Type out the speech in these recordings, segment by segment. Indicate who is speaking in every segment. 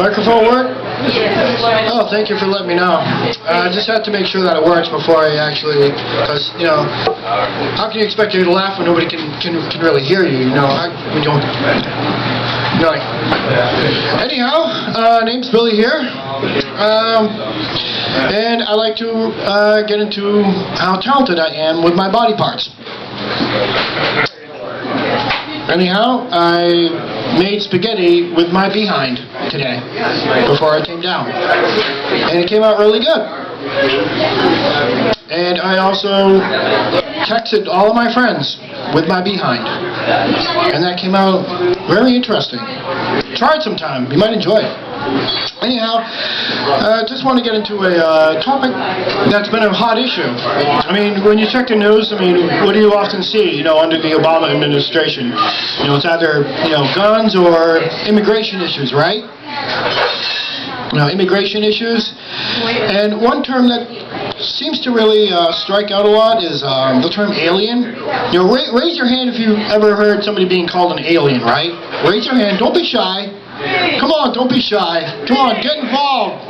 Speaker 1: Microphone work? Oh, thank you for letting me know. I just had to make sure that it works before I actually, because, you know, how can you expect you to laugh when nobody can really hear you, you know? We don't. No. Anyhow, name's Billy here. And I like to get into how talented I am with my body parts. Anyhow, I made spaghetti with my behind today before I came down, and it came out really good. And I also texted all of my friends with my behind, and that came out very interesting. Try it sometime, you might enjoy it. Anyhow, I just want to get into a topic that's been a hot issue. I mean, when you check the news, I mean, what do you often see, you know, under the Obama administration? You know, it's either, you know, guns or immigration issues, right? You know, immigration issues. And one term that seems to really strike out a lot is the term alien. You know, raise your hand if you've ever heard somebody being called an alien, right? Raise your hand. Don't be shy. Come on, don't be shy. Come on, get involved.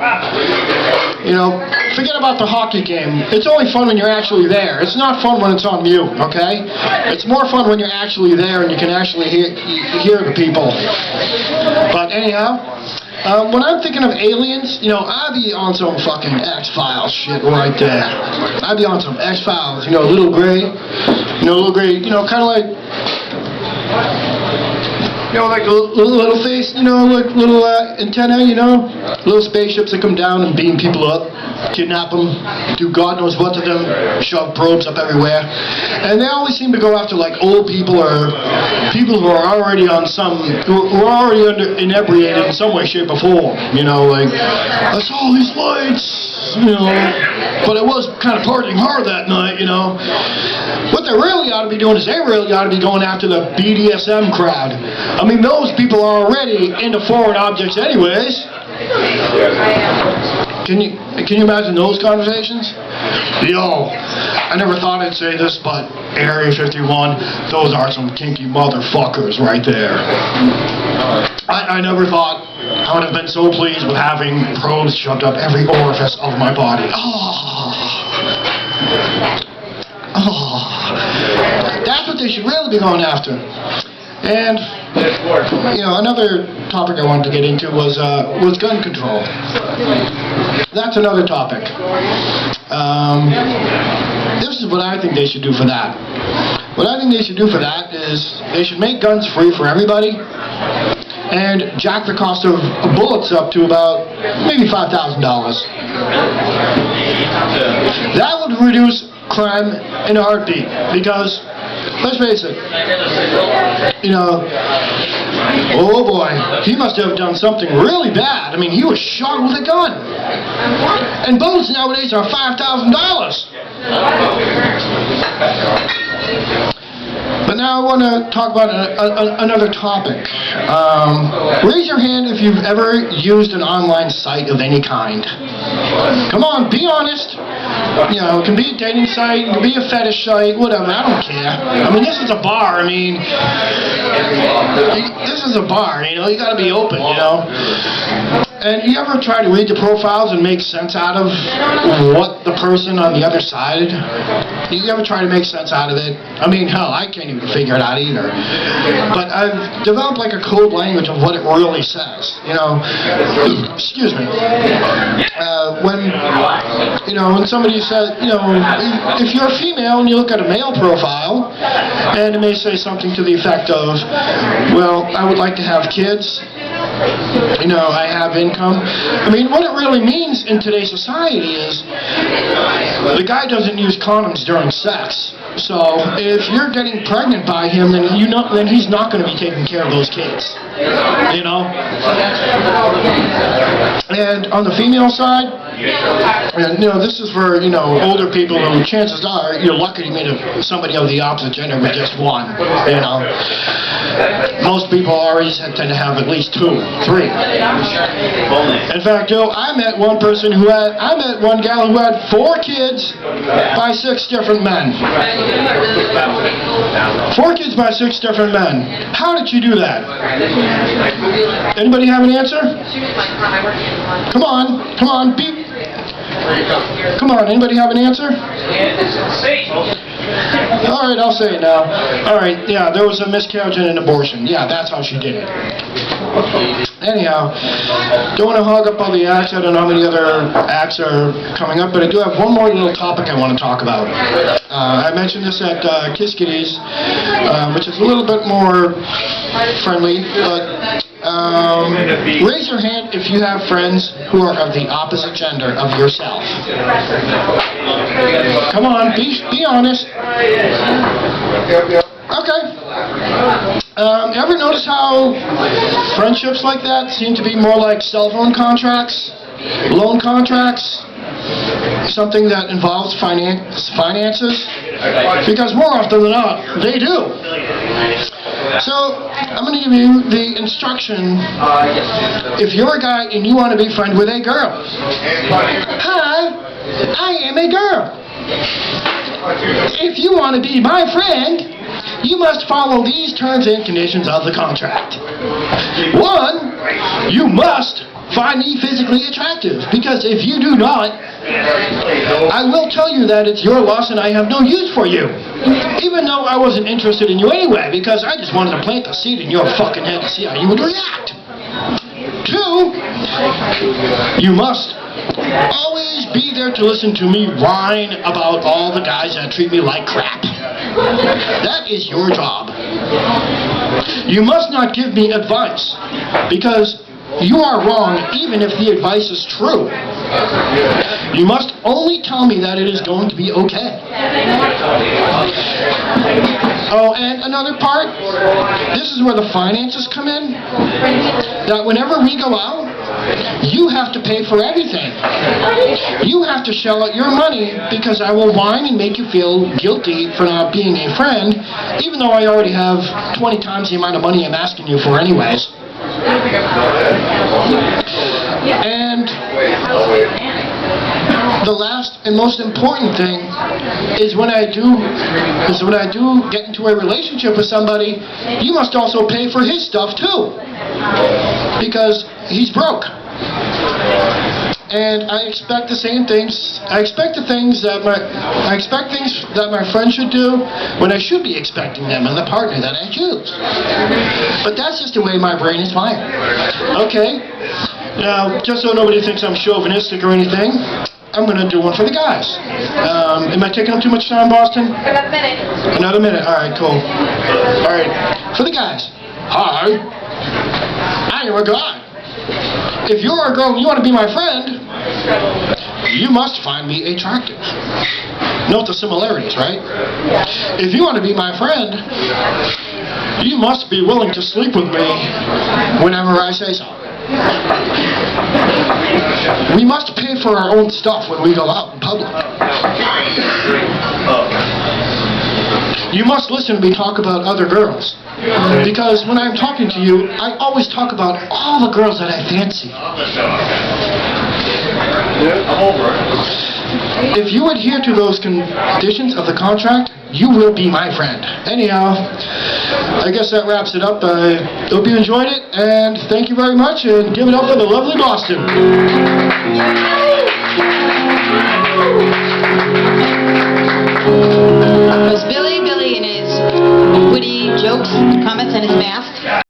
Speaker 1: You know, forget about the hockey game. It's only fun when you're actually there. It's not fun when it's on mute, okay? It's more fun when you're actually there and you can actually hear the people. But anyhow, when I'm thinking of aliens, you know, I'd be on some fucking X-Files shit right there. I'd be on some X-Files, you know, little gray, you know, kind of like, you know, like a little face, you know, like little antenna, you know, little spaceships that come down and beam people up, kidnap them, do God knows what to them, shove probes up everywhere. And they always seem to go after like old people or people who are already on who are already inebriated in some way, shape, or form. You know, like, I saw these lights, you know, but I was kind of partying hard that night, you know. What they really ought to be doing is they really ought to be going after the BDSM crowd. I mean, those people are already into foreign objects anyways. Can you imagine those conversations? Yo, I never thought I'd say this, but Area 51, those are some kinky motherfuckers right there. I never thought I would have been so pleased with having probes shoved up every orifice of my body. That's what they should really be going after. And, you know, another topic I wanted to get into was gun control. That's another topic. This is what I think they should do for that. What I think they should do for that is they should make guns free for everybody and jack the cost of bullets up to about maybe $5,000. That would reduce crime in a heartbeat, because let's face it, you know, oh boy, he must have done something really bad. I mean, he was shot with a gun. And bullets nowadays are $5,000. But now I want to talk about another topic. Raise your hand if you've ever used an online site of any kind. Come on, be honest. You know, it can be a dating site, it can be a fetish site, whatever, I don't care. I mean, this is a bar, I mean, this is a bar, you know, you gotta be open, you know. And you ever try to read the profiles and make sense out of what the person on the other side, you ever try to make sense out of it? I mean, hell, I can't even figure it out either. But I've developed like a code language of what it really says, you know. Excuse me. When somebody says, you know, if you're a female and you look at a male profile, and it may say something to the effect of, well, I would like to have kids, you know, I have income. I mean, what it really means in today's society is the guy doesn't use condoms during sex. So if you're getting pregnant by him, then then he's not going to be taking care of those kids. You know? And on the female side, And, this is for, older people who chances are you're lucky to meet somebody of the opposite gender with just one, Most people always tend to have at least 2, 3. In fact, I met one gal who had 4 kids by 6 different men. 4 kids by 6 different men. How did you do that? Anybody have an answer? Come on, beep. Come on, anybody have an answer? Alright, I'll say it now. Alright, yeah, there was a miscarriage and an abortion. Yeah, that's how she did it. Anyhow, don't want to hog up all the acts. I don't know how many other acts are coming up, but I do have one more little topic I want to talk about. I mentioned this at Kiss Kitties, which is a little bit more friendly, but raise your hand if you have friends who are of the opposite gender of yourself. Come on, be honest. Okay. Ever notice how friendships like that seem to be more like cell phone contracts, loan contracts, something that involves finances? Because more often than not, they do. So, I'm going to give you the instruction if you're a guy and you want to be friends with a girl. Hi, I am a girl. If you want to be my friend, you must follow these terms and conditions of the contract. 1, you must find me physically attractive, because if you do not, I will tell you that it's your loss and I have no use for you. Even though I wasn't interested in you anyway, because I just wanted to plant the seed in your fucking head to see how you would react. 2, you must always be there to listen to me whine about all the guys that treat me like crap. That is your job. You must not give me advice, because you are wrong even if the advice is true. You must only tell me that it is going to be okay. Oh, and another part, this is where the finances come in, that whenever we go out, you have to pay for everything. You have to shell out your money, because I will whine and make you feel guilty for not being a friend, even though I already have 20 times the amount of money I'm asking you for anyways. And the last and most important thing is when I do get into a relationship with somebody, you must also pay for his stuff too, because he's broke. And I expect the same things. I expect things that my friend should do when I should be expecting them in the partner that I choose. But that's just the way my brain is wired. Okay. Now, just so nobody thinks I'm chauvinistic or anything, I'm going to do one for the guys. Am I taking up too much time, Boston?
Speaker 2: Another minute.
Speaker 1: Another minute. All right, cool. All right. For the guys. Hi. I am a guy. If you're a girl and you want to be my friend, you must find me attractive. Note the similarities, right? If you want to be my friend, you must be willing to sleep with me whenever I say so. We must pay for our own stuff when we go out in public. You must listen to me talk about other girls. Because when I'm talking to you, I always talk about all the girls that I fancy. If you adhere to those conditions of the contract, you will be my friend. Anyhow, I guess that wraps it up. I hope you enjoyed it, and thank you very much, and give it up for the lovely Boston.